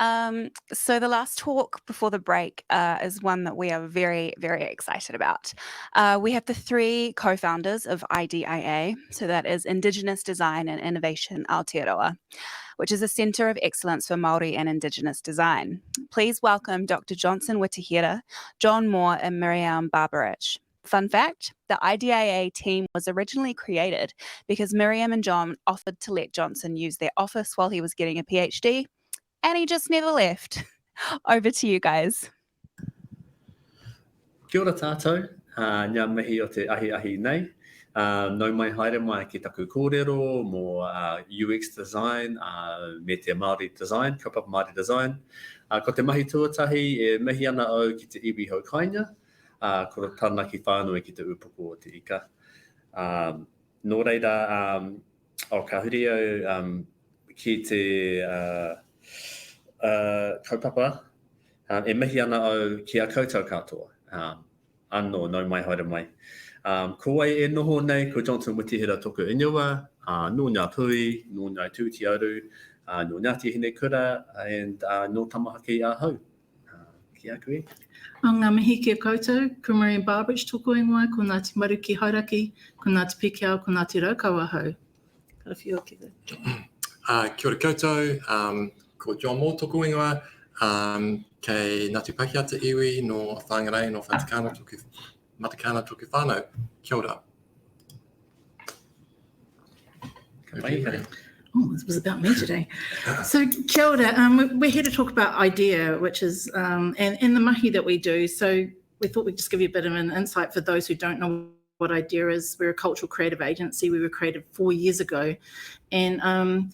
So the last talk before the break is one that we are very, very excited about. We have the three co-founders of IDIA, so that is Indigenous Design and Innovation Aotearoa, which is a centre of excellence for Māori and Indigenous design. Please welcome Dr. Johnson Witihira, John Moore, and Miriam Barbarich. Fun fact, the IDIA team was originally created because Miriam and John offered to let Johnson use their office while he was getting a PhD, and he just never left. Over to you guys. Kia ora tātou, ngā mihi o te ahi nei. Nau mai haere mai ki taku kōrero mō UX design, me te Māori design, kaupapa Māori design. Ko te mahi tuatahi e mihi ana au ki te iwi hau kainga, ko tāna ki whānui ki te upoko o te ika. Nō reira, o ka huri au ki te kaupapa, e mihi ana au ki a koutou katoa. Anō, nau mai haere mai. Ko ai e noho nei, ko Johnson Witihira toku ingoa, no ngā pui, no ngā tūti aru, no Ngāti Hine Kura, and no tamahaki a hau. Kia koe. Ngā mihi kia koutou, ko Miriam Barbarich toku ingoa, ko Ngāti Maru ki Hauraki, ko Ngāti Pikiao, ko Ngāti Raukawa hau. Ka whio ki te. Kia ora koutou, ko John Moore toku ingoa, kei Ngāti Pakeha te iwi no whangarei no Matakana toku whānau. Kia ora. Oh, this was about me today. So kia ora, we're here to talk about IDEA, which is, and the mahi that we do. So we thought we'd just give you a bit of an insight for those who don't know what IDEA is. We're a cultural creative agency. We were created 4 years ago. And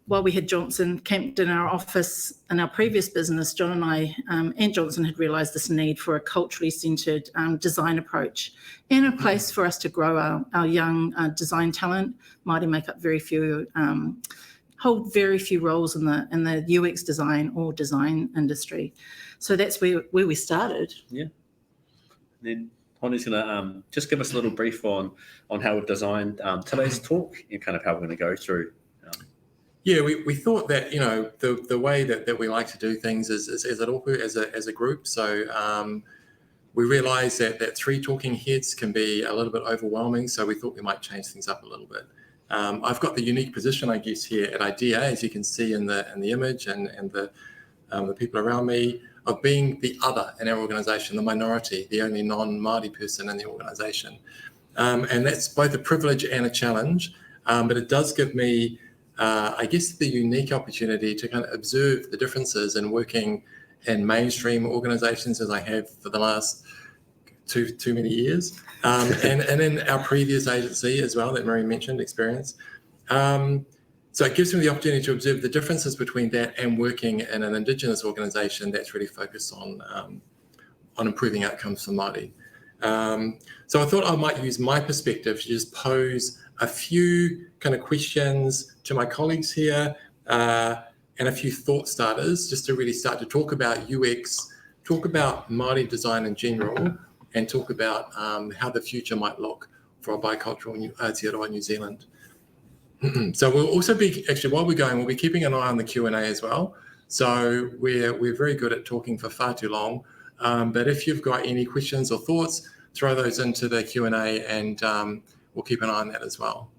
while we had Johnson camped in our office in our previous business, John and I and Johnson had realised this need for a culturally centred design approach and a place for us to grow our young design talent. Māori make up hold very few roles in the UX design or design industry. So that's where we started. Yeah. Then Honey's going to just give us a little brief on how we've designed today's talk and kind of how we're going to go through. Yeah, we thought that, you know, the way that we like to do things is as a group. So we realised that three talking heads can be a little bit overwhelming. So we thought we might change things up a little bit. I've got the unique position, I guess, here at IDEA, as you can see in the image and the people around me, of being the other in our organisation, the minority, the only non-Māori person in the organisation. And that's both a privilege and a challenge, but it does give me I guess the unique opportunity to kind of observe the differences in working in mainstream organisations as I have for the last too many years, and in our previous agency as well that Mary mentioned, experience. So it gives me the opportunity to observe the differences between that and working in an Indigenous organisation that's really focused on improving outcomes for Māori. So I thought I might use my perspective to just pose a few kind of questions to my colleagues here and a few thought starters just to really start to talk about UX, talk about Māori design in general, and talk about how the future might look for a bicultural Aotearoa New Zealand. So we'll also be, actually while we're going, we'll be keeping an eye on the Q&A as well. So we're very good at talking for far too long. But if you've got any questions or thoughts, throw those into the Q&A and we'll keep an eye on that as well.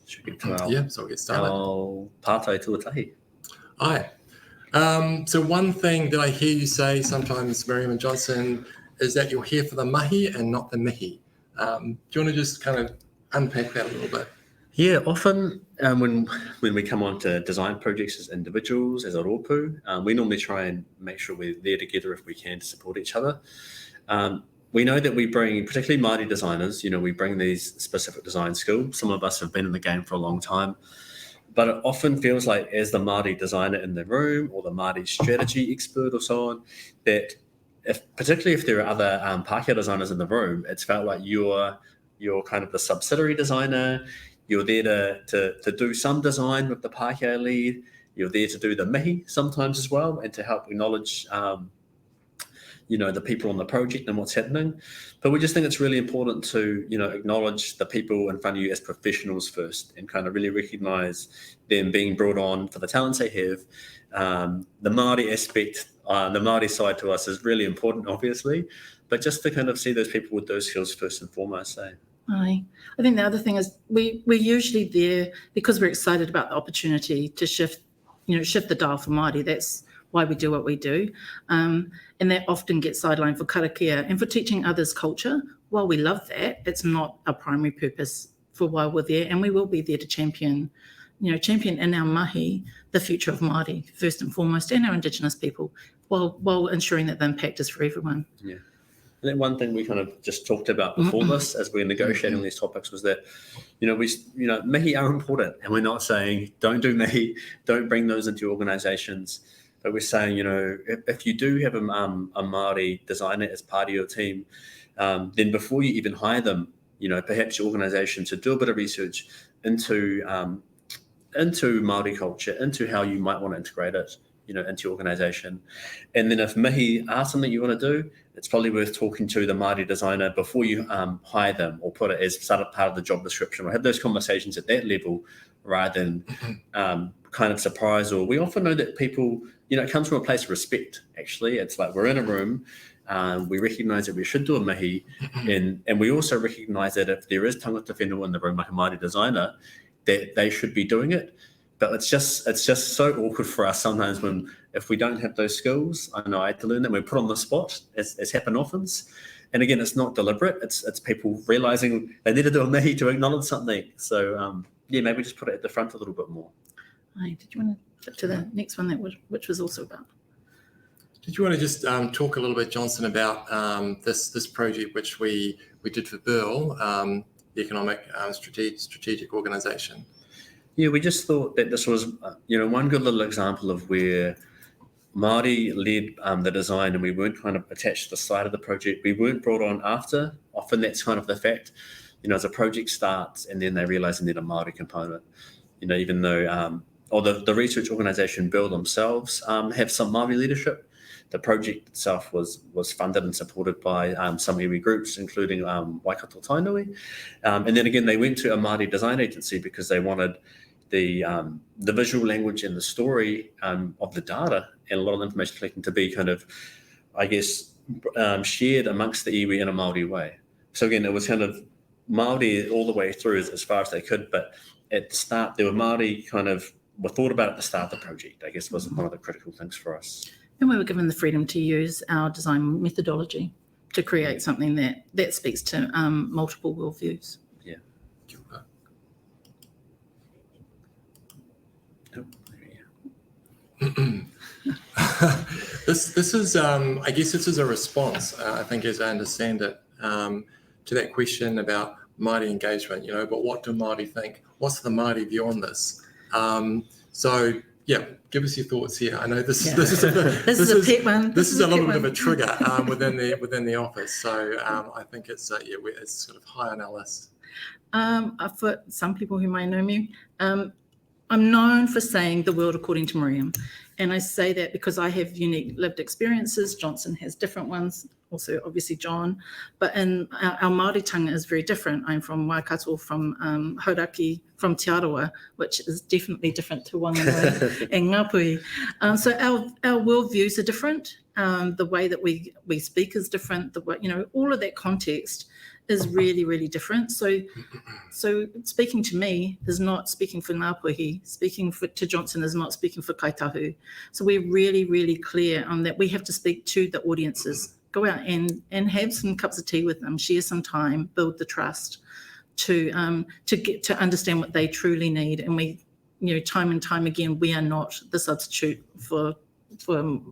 Should we get to our, yeah, so we'll get started. Our pātai tuatahi. Aye. So one thing that I hear you say sometimes, Miriam and Johnson, is that you're here for the mahi and not the mihi. Do you want to just kind of unpack that a little bit? Yeah, often when we come on to design projects as individuals, as a rōpū, we normally try and make sure we're there together if we can to support each other. We know that we bring, particularly Māori designers, you know, we bring these specific design skills. Some of us have been in the game for a long time, but it often feels like as the Māori designer in the room or the Māori strategy expert or so on, that particularly if there are other Pākehā designers in the room, it's felt like you're kind of the subsidiary designer. You're there to do some design with the Pākehā lead. You're there to do the mihi sometimes as well and to help acknowledge the people on the project and what's happening. But we just think it's really important to, acknowledge the people in front of you as professionals first and kind of really recognise them being brought on for the talents they have. The Māori aspect, the Māori side to us is really important, obviously, but just to kind of see those people with those skills first and foremost. I think the other thing is we're usually there because we're excited about the opportunity to shift the dial for Māori. That's why we do what we do. And that often gets sidelined for karakia and for teaching others culture. While we love that, it's not our primary purpose for why we're there. And we will be there to champion in our mahi, the future of Māori, first and foremost, and our indigenous people, while ensuring that the impact is for everyone. Yeah. And then one thing we kind of just talked about before this, as we're negotiating these topics, was that, mihi are important, and we're not saying don't do mihi, don't bring those into your organisations, but we're saying, if you do have a Māori designer as part of your team, then before you even hire them, perhaps your organisation should do a bit of research into Māori culture, into how you might want to integrate it, into your organisation. And then if mihi are something you want to do, it's probably worth talking to the Māori designer before you hire them, or put it as part of the job description, or have those conversations at that level rather than kind of surprise. Or we often know that people, it comes from a place of respect, actually. It's like we're in a room, we recognise that we should do a mihi, and we also recognise that if there is tangata whenua in the room, like a Māori designer, that they should be doing it. But it's just so awkward for us sometimes if we don't have those skills. I know I had to learn them. We're put on the spot, as happen often. And again, it's not deliberate. It's people realising they need to do a mihi to acknowledge something. So maybe just put it at the front a little bit more. Did you want to flip to the next one which was also about? Did you want to just talk a little bit, Johnson, about this project which we did for Burl, the Economic Strategic Organisation? Yeah, we just thought that this was, one good little example of where Māori led the design, and we weren't kind of attached to the side of the project. We weren't brought on after. Often that's kind of the fact, as a project starts and then they realise they need a Māori component, even though, or the research organisation Bill themselves have some Māori leadership. The project itself was funded and supported by some iwi groups, including Waikato Tainui. And then again, they went to a Māori design agency because they wanted the visual language and the story of the data and a lot of the information collecting to be kind of, I guess, shared amongst the iwi in a Māori way. So again, it was kind of Māori all the way through as far as they could, but at the start, there were Māori were thought about at the start of the project, I guess, was one of the critical things for us. And we were given the freedom to use our design methodology to create something that speaks to multiple worldviews. Yeah. This is, I guess this is a response, I think, as I understand it, to that question about Māori engagement, but what do Māori think? What's the Māori view on this? So, give us your thoughts here. I know this is a pet one. This is a little bit of a trigger within the office. So I think it's sort of high on our list. For some people who might know me, I'm known for saying the world according to Miriam. And I say that because I have unique lived experiences. Johnson has different ones, also obviously John. But our Māori tongue is very different. I'm from Waikato, from Hauraki, from Te Arawa, which is definitely different to Whanganui and Ngāpuhi. So our worldviews are different. The way that we speak is different. All of that context is really, really different. So speaking to me is not speaking for Ngāpuhi. Speaking to Johnson is not speaking for Kaitahu. So we're really, really clear on that. We have to speak to the audiences. Go out and have some cups of tea with them, share some time, build the trust to get to understand what they truly need. And we, time and time again, we are not the substitute for the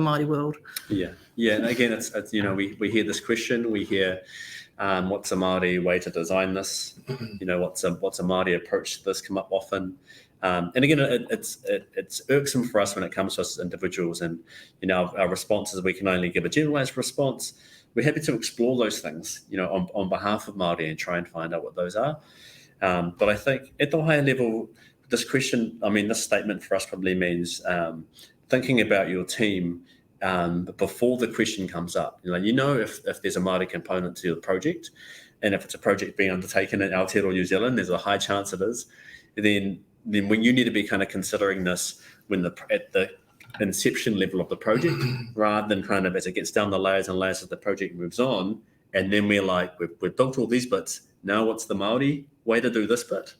Māori world. Yeah. And again, it's we hear this question. We hear, what's a Māori way to design this? What's a Māori approach to this come up often. And again, it's irksome for us when it comes to us as individuals. And our response is we can only give a generalised response. We're happy to explore those things, on behalf of Māori and try and find out what those are. But I think at the higher level, this question, this statement for us probably means thinking about your team before the question comes up. If there's a Māori component to the project, and if it's a project being undertaken in Aotearoa New Zealand, there's a high chance it is. Then when you need to be kind of considering this at the inception level of the project, rather than kind of as it gets down the layers and layers as the project moves on, and then we're like, we've built all these bits. Now what's the Māori way to do this bit,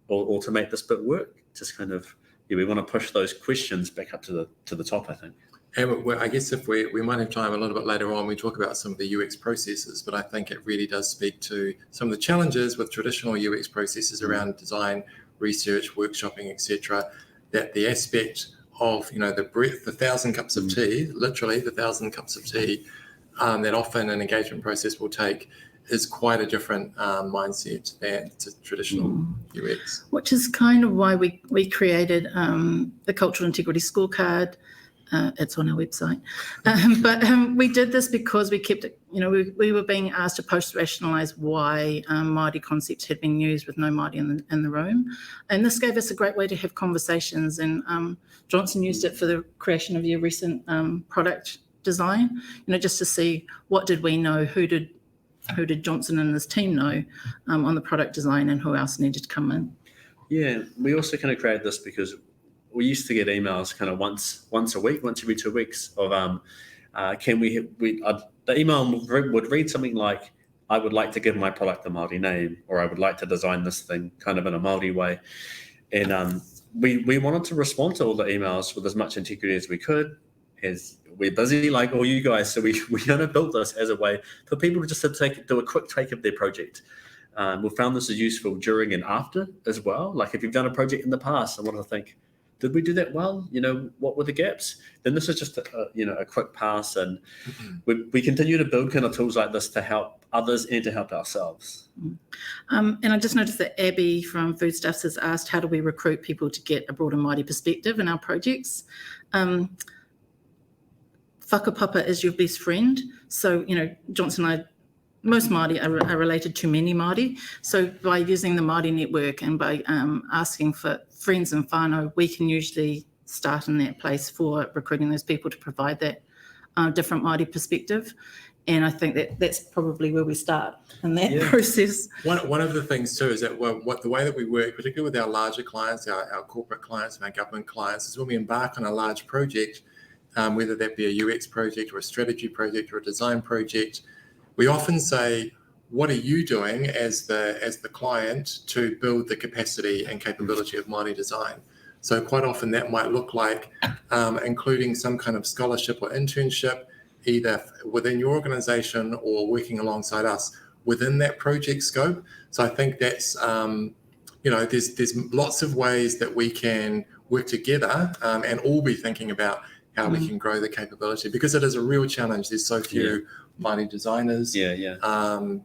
or to make this bit work? Just kind of, we want to push those questions back up to the top, I think. And I guess if we might have time a little bit later on, we talk about some of the UX processes, but I think it really does speak to some of the challenges with traditional UX processes around design, research, workshopping, etc. That the aspect of, the breadth, the 1,000 cups of tea, literally the 1,000 cups of tea, that often an engagement process will take, is quite a different mindset than to traditional UX. Which is kind of why we created the Cultural Integrity Scorecard. It's on our website. But we did this because we kept it, we were being asked to post-rationalise why Māori concepts had been used with no Māori in the room. And this gave us a great way to have conversations. And Johnson used it for the creation of your recent product design, just to see what did we know, who did Johnson and his team know on the product design, and who else needed to come in. Yeah, we also kind of created this because we used to get emails kind of once a week, once every 2 weeks of the email would read something like, I would like to give my product a Māori name, or I would like to design this thing kind of in a Māori way. And we wanted to respond to all the emails with as much integrity as we could, as we're busy like all you guys. So we kind of built this as a way for people to just do a quick take of their project. We found this is useful during and after as well. Like if you've done a project in the past and want to think, did we do that well? What were the gaps? Then this is just a quick pass, and we continue to build kind of tools like this to help others and to help ourselves. And I just noticed that Abby from Foodstuffs has asked, how do we recruit people to get a broader Māori perspective in our projects? Whakapapa is your best friend. So, Johnson and I, most Māori are related to many Māori. So by using the Māori network and by asking for friends and whānau, we can usually start in that place for recruiting those people to provide that different Māori perspective. And I think that's probably where we start in that process. One of the things too is that the way that we work, particularly with our larger clients, our corporate clients and our government clients, is when we embark on a large project, whether that be a UX project or a strategy project or a design project, we often say, what are you doing as the client to build the capacity and capability of Māori design? So quite often that might look like including some kind of scholarship or internship, either within your organisation or working alongside us within that project scope. So I think that's, there's lots of ways that we can work together and all be thinking about how we can grow the capability, because it is a real challenge. There's so few Māori designers, or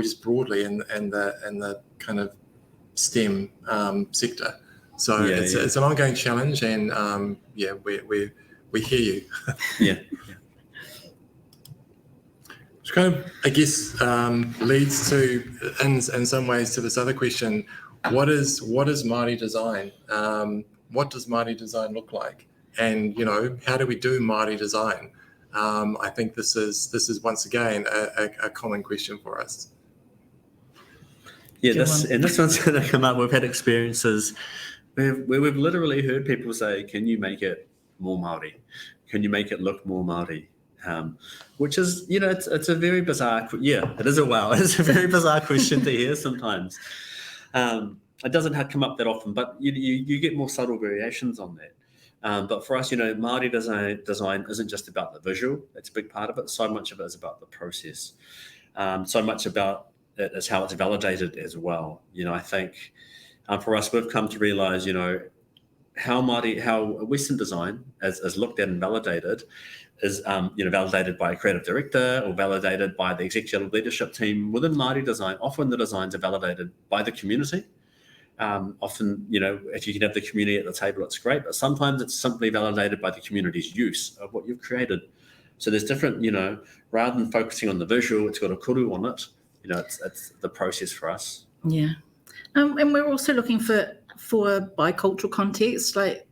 just broadly in the kind of STEM sector. So it's an ongoing challenge, and we hear you. Which kind of, I guess, leads to, in some ways, to this other question: what is Māori design? What does Māori design look like? And how do we do Māori design? I think this is once again a common question for us. Yeah, this one's going to come up. We've had experiences where we've literally heard people say, "Can you make it more Māori? Can you make it look more Māori?" Which is, it's a very bizarre. It is a wow. It's a very bizarre question to hear sometimes. It doesn't come up that often, but you get more subtle variations on that. But for us, Māori design isn't just about the visual. It's a big part of it. So much of it is about the process. So much about it is how it's validated as well. I think for us, we've come to realise, how Western design is looked at and validated is, validated by a creative director or validated by the executive leadership team. Within Māori design, often the designs are validated by the community. Often, if you can have the community at the table, it's great, but sometimes it's simply validated by the community's use of what you've created. So there's different, rather than focusing on the visual, it's got a kuru on it. It's the process for us. Yeah. And we're also looking for bicultural context, like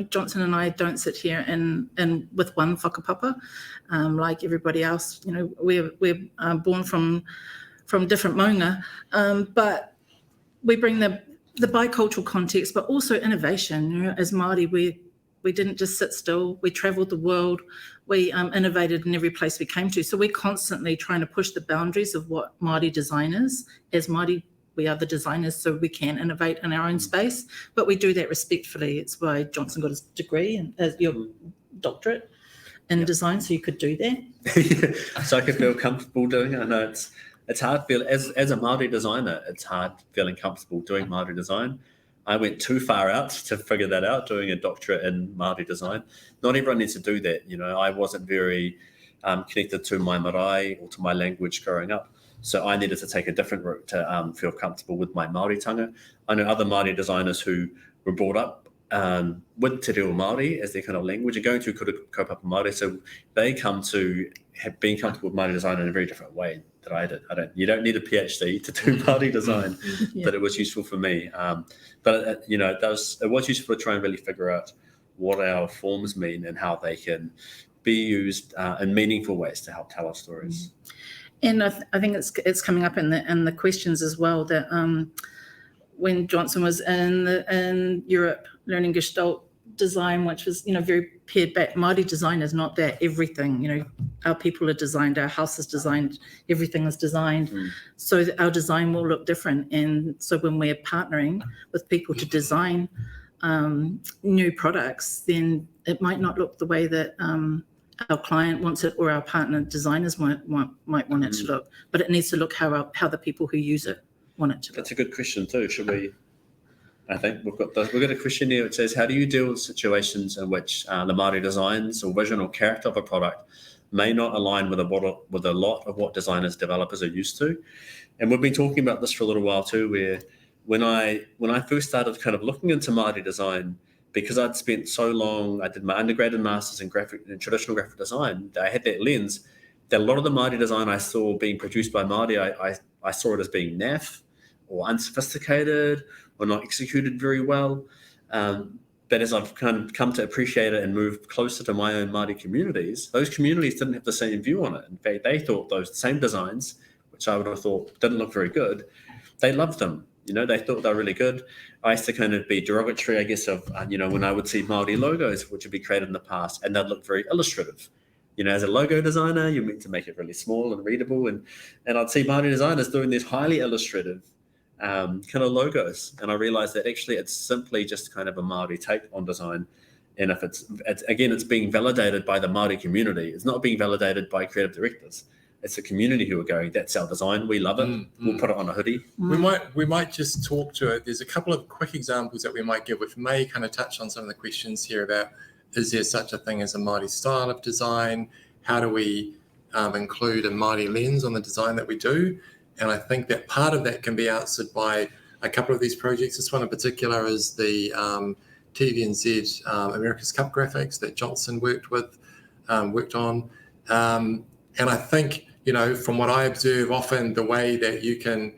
Johnson and I don't sit here and with one whakapapa like everybody else. We're born from different maunga, but we bring the bicultural context, but also innovation. As Māori, we didn't just sit still. We travelled the world. We innovated in every place we came to. So we're constantly trying to push the boundaries of what Māori design is. As Māori, we are the designers, so we can innovate in our own space, but we do that respectfully. It's why Johnson got his degree and your doctorate in design, so you could do that. So I could feel comfortable doing it. I know it's hard as a Māori designer, it's hard feeling comfortable doing Māori design. I went too far out to figure that out, doing a doctorate in Māori design. Not everyone needs to do that. I wasn't very connected to my marae or to my language growing up. So I needed to take a different route to feel comfortable with my Māoritanga. I know other Māori designers who were brought up with Te Reo Māori as their kind of language and going through kaupapa Māori. So they come to have been comfortable with Māori design in a very different way that I did. You don't need a PhD to do Māori design, but it was useful for me. But it was useful to try and really figure out what our forms mean and how they can be used in meaningful ways to help tell our stories. And I think it's coming up in the questions as well that when Johnson was in Europe learning Gestalt design, which was very pared back. Māori design is not that everything. Our people are designed, our house is designed, everything is designed, so our design will look different. And so when we're partnering with people to design new products, then it might not look the way that our client wants it or our partner designers might want it to look, but it needs to look how the people who use it want it to look. That's a good question too. Should we? I think we've got a question here which says, how do you deal with situations in which the Māori designs or vision or character of a product may not align with a lot of what designers, developers are used to? And we've been talking about this for a little while too, where when I first started kind of looking into Māori design, because I'd spent so long, I did my undergrad and masters in traditional graphic design, I had that lens that a lot of the Māori design I saw being produced by Māori, I saw it as being naff or unsophisticated or not executed very well. But as I've kind of come to appreciate it and move closer to my own Māori communities, those communities didn't have the same view on it. In fact, they thought those same designs, which I would have thought didn't look very good, they loved them. They thought they were really good. I used to kind of be derogatory, I guess, of, when I would see Māori logos, which would be created in the past, and they'd look very illustrative. As a logo designer, you're meant to make it really small and readable. And I'd see Māori designers doing these highly illustrative kind of logos. And I realized that actually it's simply just kind of a Māori take on design. And if it's being validated by the Māori community, it's not being validated by creative directors. It's the community who are going, that's our design, we love it, we'll put it on a hoodie. We might just talk to it. There's a couple of quick examples that we might give, which may kind of touch on some of the questions here about, is there such a thing as a Māori style of design? How do we include a Māori lens on the design that we do? And I think that part of that can be answered by a couple of these projects. This one in particular is the TVNZ America's Cup graphics that Johnson worked on. And I think, from what I observe, often the way that you can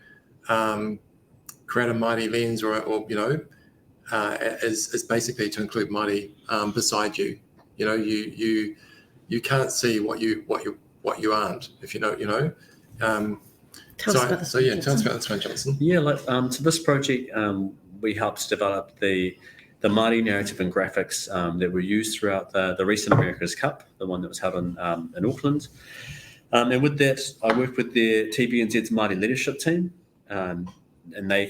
create a Māori lens is basically to include Māori beside you. You can't see what you aren't, if you know. Tell us about this one, Johnson. Yeah, so this project, we helped develop the Māori narrative and graphics that were used throughout the recent America's Cup, the one that was held in Auckland. And with that, I worked with their TVNZ's Māori leadership team, and they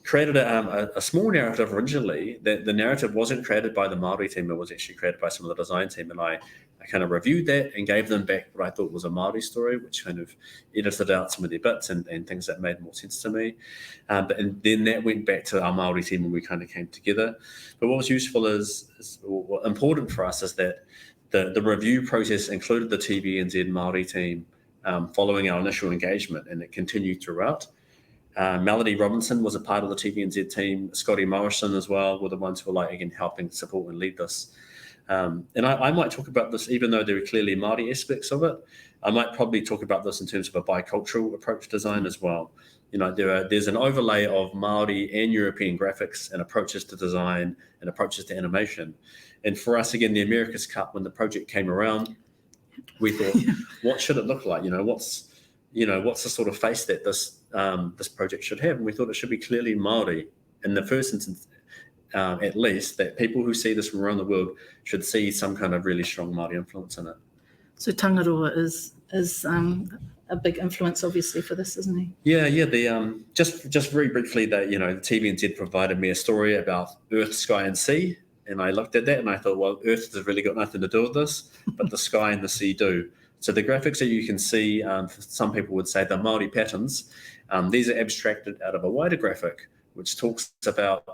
created a small narrative originally. The narrative wasn't created by the Māori team, it was actually created by some of the design team, and I kind of reviewed that and gave them back what I thought was a Māori story, which kind of edited out some of their bits and things that made more sense to me. And then that went back to our Māori team and we kind of came together. But what was useful or important for us is that the review process included the TVNZ Māori team following our initial engagement, and it continued throughout. Melody Robinson was a part of the TVNZ team. Scotty Morrison as well were the ones who were helping support and lead this. And I might talk about this, even though there are clearly Māori aspects of it. I might probably talk about this in terms of a bicultural approach to design as well. There's an overlay of Māori and European graphics and approaches to design and approaches to animation. And for us, again, the America's Cup, when the project came around, we thought, what should it look like? What's the sort of face that this project should have? And we thought it should be clearly Māori in the first instance, at least, that people who see this from around the world should see some kind of really strong Māori influence in it. So Tangaroa is a big influence, obviously, for this, isn't he? Yeah. The just very briefly, that the TVNZ provided me a story about Earth, Sky, and Sea, and I looked at that and I thought, well, Earth has really got nothing to do with this, but the sky and the sea do. So the graphics that you can see, some people would say the Māori patterns, these are abstracted out of a wider graphic, which talks about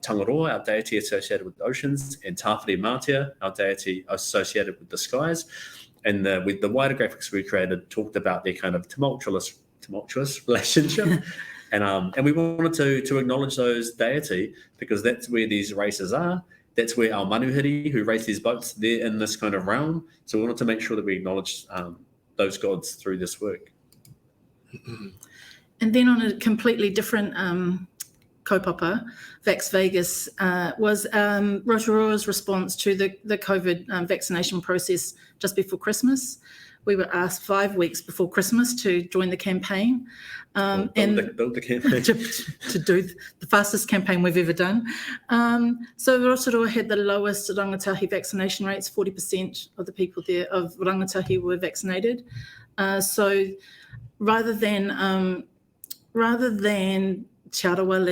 Tangaroa, our deity associated with the oceans, and Tāwhiri Mātia, our deity associated with the skies. And with the wider graphics we created, talked about their kind of tumultuous relationship. And we wanted to acknowledge those deity, because that's where these races are. That's where our manuhiri, who race these boats, they're in this kind of realm. So we wanted to make sure that we acknowledge those gods through this work. And then on a completely different kaupapa, Vax Vegas was Rotorua's response to the COVID vaccination process just before Christmas. We were asked 5 weeks before Christmas to join the campaign, Build the campaign. to do the fastest campaign we've ever done. So Rotorua had the lowest rangatahi vaccination rates. 40% of the people there of rangatahi were vaccinated. So rather than Te Arawa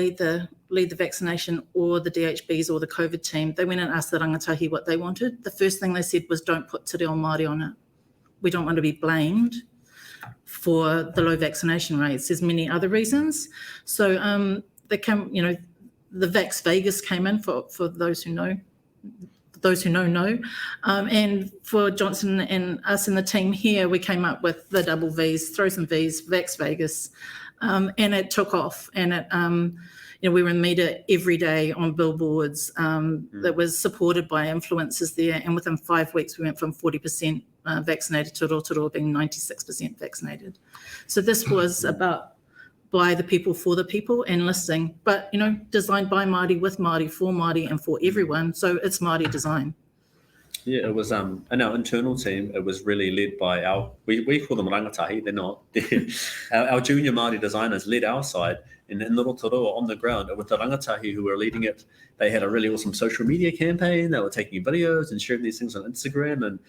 lead the vaccination, or the DHBs or the COVID team, they went and asked the rangatahi what they wanted. The first thing they said was, don't put Te Reo Māori on it. We don't want to be blamed for the low vaccination rates. There's many other reasons. So the Vax Vegas came in for those who know. And for Johnson and us and the team here, we came up with the double Vs, throw some Vs, Vax Vegas, and it took off. And it, we were in media every day on billboards that was supported by influencers there. And within 5 weeks, we went from 40% vaccinated to Rotorua being 96% vaccinated. So this was about by the people, for the people, and listening. But, designed by Māori, with Māori, for Māori, and for everyone. So it's Māori design. Yeah, it was in our internal team, it was really led by we call them rangatahi, they're not. Our junior Māori designers led our side, and in the Rotorua on the ground, with the rangatahi who were leading it, they had a really awesome social media campaign. They were taking videos and sharing these things on Instagram, and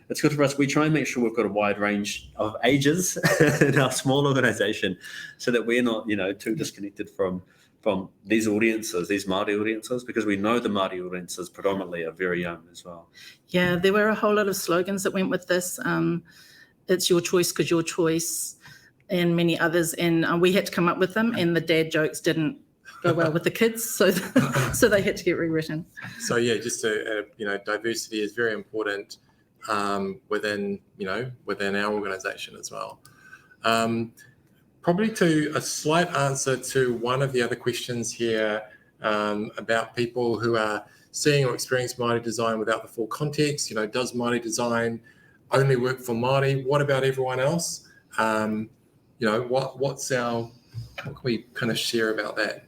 it's good for us. We try and make sure we've got a wide range of ages in our small organisation, so that we're not, too disconnected from these audiences, these Māori audiences, because we know the Māori audiences predominantly are very young as well. Yeah, there were a whole lot of slogans that went with this. It's your choice because your choice, and many others. And we had to come up with them, and the dad jokes didn't go well with the kids, so they had to get rewritten. So yeah, just to diversity is very important within our organisation as well. Probably to a slight answer to one of the other questions here about people who are seeing or experiencing Māori design without the full context. Does Māori design only work for Māori? What about everyone else? What can we kind of share about that?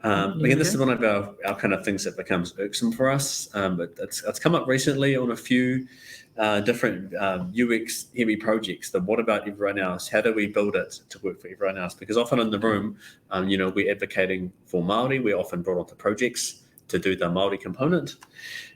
Again, this is one of our kind of things that becomes irksome for us. But it's come up recently on a few different UX heavy projects. What about everyone else? How do we build it to work for everyone else? Because often in the room, we're advocating for Māori. We're often brought onto projects to do the Māori component.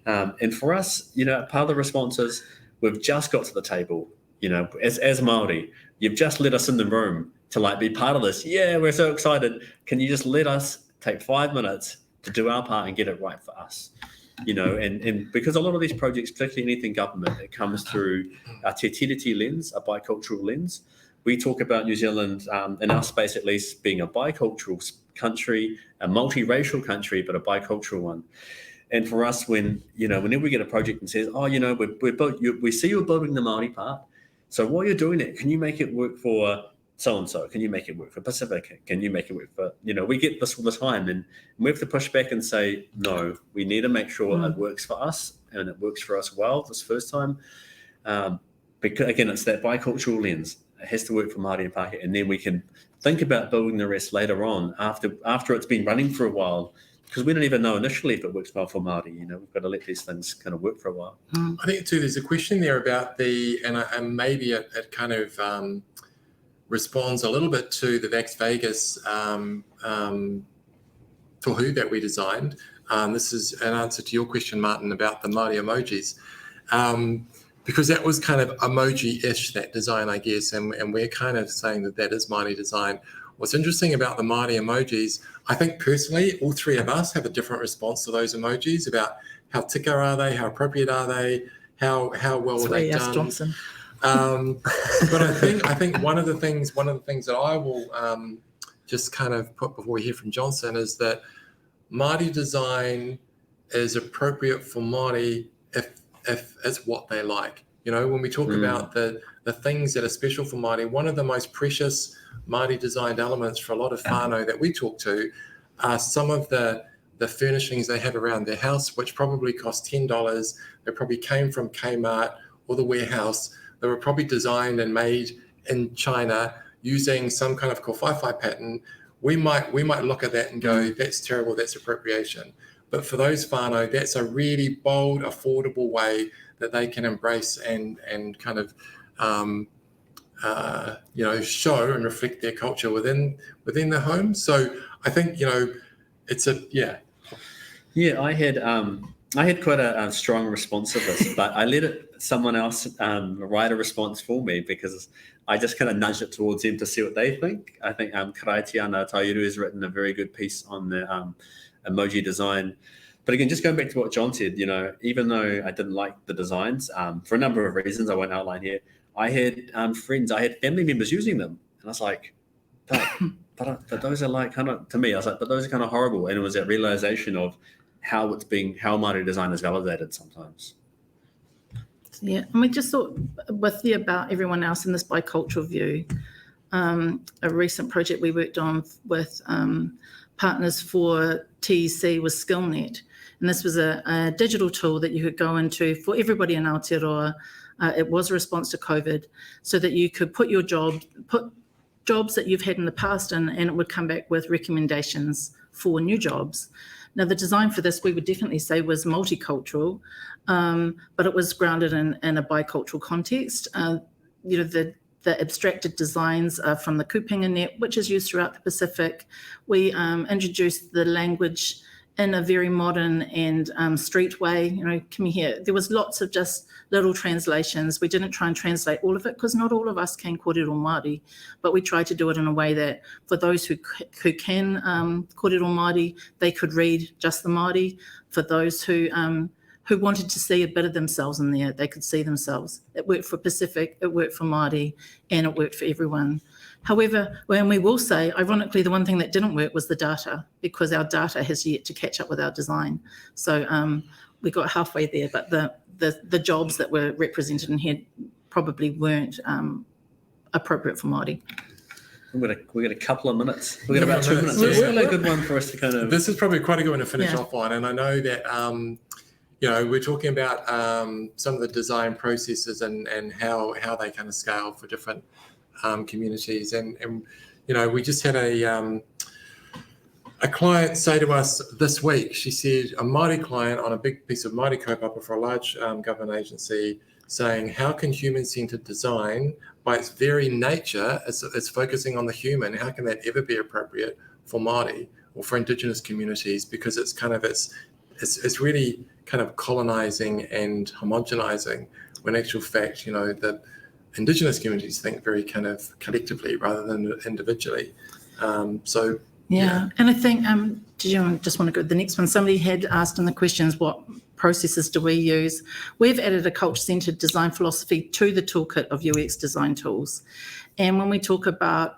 And for us, part of the response is we've just got to the table. As Māori, you've just let us in the room to be part of this. Yeah, we're so excited. Can you just let us take 5 minutes to do our part and get it right for us? And because a lot of these projects, particularly anything government, it comes through a te tiriti lens, a bicultural lens. We talk about New Zealand, in our space at least, being a bicultural country, a multiracial country, but a bicultural one. And for us, whenever we get a project and says, we see you're building the Māori part, so while you're doing it, can you make it work for so-and-so? Can you make it work for Pacific? Can you make it work for, we get this all the time, and we have to push back and say, no, we need to make sure it works for us, and it works for us well this first time. Because again, it's that bicultural lens. It has to work for Māori and Pākehā, and then we can think about building the rest later on after it's been running for a while, because we don't even know initially if it works well for Māori. We've got to let these things kind of work for a while. I think too, there's a question there about and maybe it kind of responds a little bit to the Vax Vegas tohu that we designed. This is an answer to your question, Martin, about the Māori emojis. Because that was kind of emoji-ish, that design, I guess, and we're kind of saying that is Māori design. What's interesting about the Māori emojis, I think personally, all three of us have a different response to those emojis about how tika are they, how appropriate are they, how well were they done. Johnson. But I think one of the things that I will just kind of put before we hear from Johnson is that Māori design is appropriate for Māori if it's what they like. When we talk about the things that are special for Māori, one of the most precious Māori designed elements for a lot of whānau that we talk to are some of the furnishings they have around their house, which probably cost $10. They probably came from Kmart or the warehouse. They were probably designed and made in China using some kind of kōwhaiwhai pattern. We might look at that and go, that's terrible, that's appropriation. But for those whānau, that's a really bold, affordable way that they can embrace and kind of show and reflect their culture within their home. So I think it's Yeah, I had quite a strong response to this, but I let someone else write a response for me because I just kind of nudged it towards them to see what they think. I think Karaitiana Taiuru has written a very good piece on the emoji design. But again, just going back to what John said, even though I didn't like the designs for a number of reasons I won't outline here, I had friends, I had family members using them. And I was like, but those are like kind of, to me, I was like, but those are kind of horrible. And it was that realization of how Māori design is validated sometimes. Yeah, and we just thought with about everyone else in this bicultural view, a recent project we worked on with partners for TEC was SkillNet. And this was a digital tool that you could go into for everybody in Aotearoa. It was a response to COVID, so that you could put jobs that you've had in the past in, and it would come back with recommendations for new jobs. Now, the design for this, we would definitely say, was multicultural, but it was grounded in a bicultural context. The abstracted designs from the Kupinga net, which is used throughout the Pacific. We introduced the language in a very modern and street way. Can we hear? There was lots of just little translations. We didn't try and translate all of it because not all of us can kōrero Māori, but we tried to do it in a way that for those who can kōrero Māori, they could read just the Māori. For those who wanted to see a bit of themselves in there, they could see themselves. It worked for Pacific, it worked for Māori, and it worked for everyone. However, when we will say, ironically, the one thing that didn't work was the data, because our data has yet to catch up with our design. So we got halfway there, but the jobs that were represented in here probably weren't appropriate for Māori. We got a couple of minutes. We got about 2 minutes. It's really a good one for us to kind of. This is probably quite a good one to finish off on, and I know that we're talking about some of the design processes and how they kind of scale for different communities, and we just had a client say to us this week. She said a Māori client on a big piece of Māori kaupapa for a large government agency, saying, how can human-centered design, by its very nature, it's focusing on the human, how can that ever be appropriate for Māori or for indigenous communities? Because it's kind of it's really kind of colonizing and homogenizing, when in actual fact, the indigenous communities think very kind of collectively rather than individually. And I think, did you just want to go to the next one? Somebody had asked in the questions, what processes do we use? We've added a culture-centered design philosophy to the toolkit of UX design tools. And when we talk about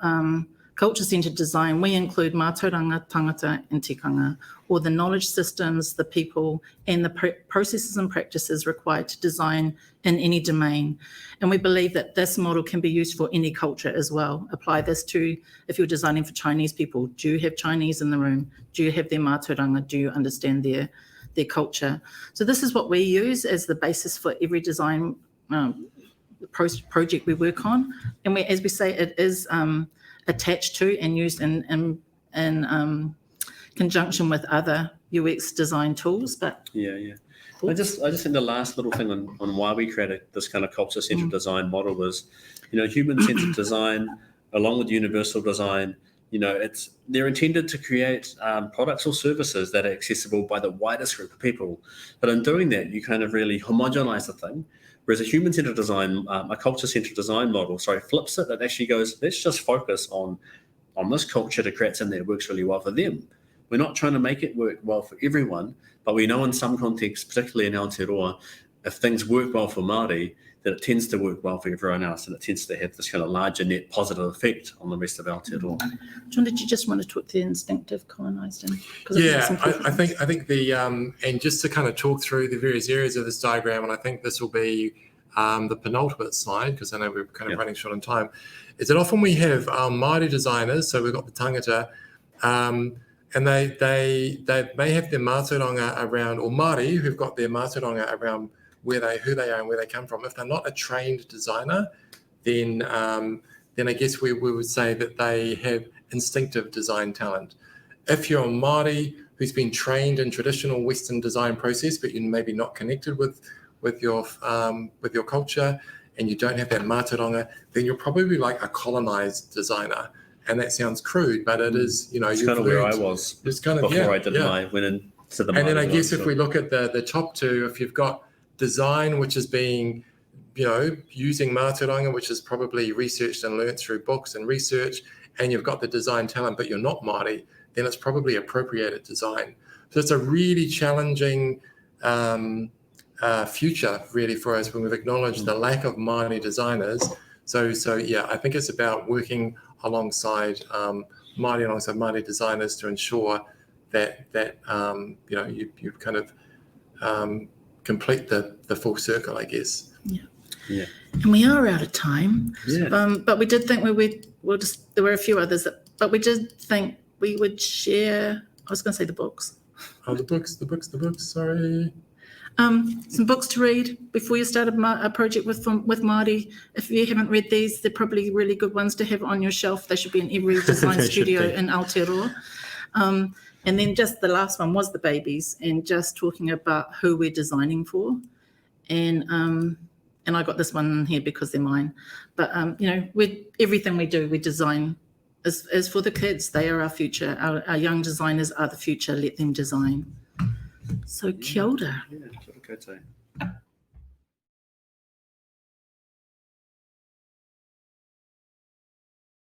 culture-centered design, we include mātauranga, tangata, and tikanga, or the knowledge systems, the people, and the processes and practices required to design in any domain. And we believe that this model can be used for any culture as well. Apply this to, if you're designing for Chinese people, do you have Chinese in the room? Do you have their mātauranga? Do you understand their culture? So this is what we use as the basis for every design project we work on. And as we say, it is attached to and used in conjunction with other UX design tools. But I just think the last little thing on why we created this kind of culture-centered design model was, human-centered design along with universal design. They're intended to create products or services that are accessible by the widest group of people. But in doing that, you kind of really homogenize the thing. Whereas a human-centered design, a culture-centered design model, flips it. It actually goes, let's just focus on this culture to create something that works really well for them. We're not trying to make it work well for everyone, but we know in some contexts, particularly in Aotearoa, if things work well for Māori, that it tends to work well for everyone else, and it tends to have this kind of larger net positive effect on the rest of Aotearoa. John, did you just want to talk to the instinctive colonised? I think the and just to kind of talk through the various areas of this diagram, and I think this will be the penultimate slide, because I know we're kind of running short on time, is that often we have Māori designers, so we've got the tangata, and they may have their mātauranga around, or Māori who've got their mātauranga around who they are and where they come from. If they're not a trained designer, then I guess we would say that they have instinctive design talent. If you're a Māori who's been trained in traditional Western design process, but you're maybe not connected with your culture, and you don't have that mātauranga, then you're probably like a colonized designer. And that sounds crude, but it is, it's kind of where I was before I did my went into the. And then I guess if we look at the top two, if you've got design, which is being, using mātauranga, which is probably researched and learnt through books and research, and you've got the design talent, but you're not Māori, then it's probably appropriated design. So it's a really challenging future, really, for us when we've acknowledged the lack of Māori designers. So I think it's about working alongside Māori designers to ensure that you kind of complete the full circle, I guess. Yeah. And we are out of time. But we did think there were a few others, but we did think we would share. I was going to say the books. Oh, the books. Sorry. Some books to read before you start a project with Māori. If you haven't read these, they're probably really good ones to have on your shelf. They should be in every design studio in Aotearoa. And then just the last one was the babies, and just talking about who we're designing for. And I got this one in here because they're mine. But everything we do, we design as for the kids. They are our future. Our young designers are the future. Let them design. So kia ora. Yeah,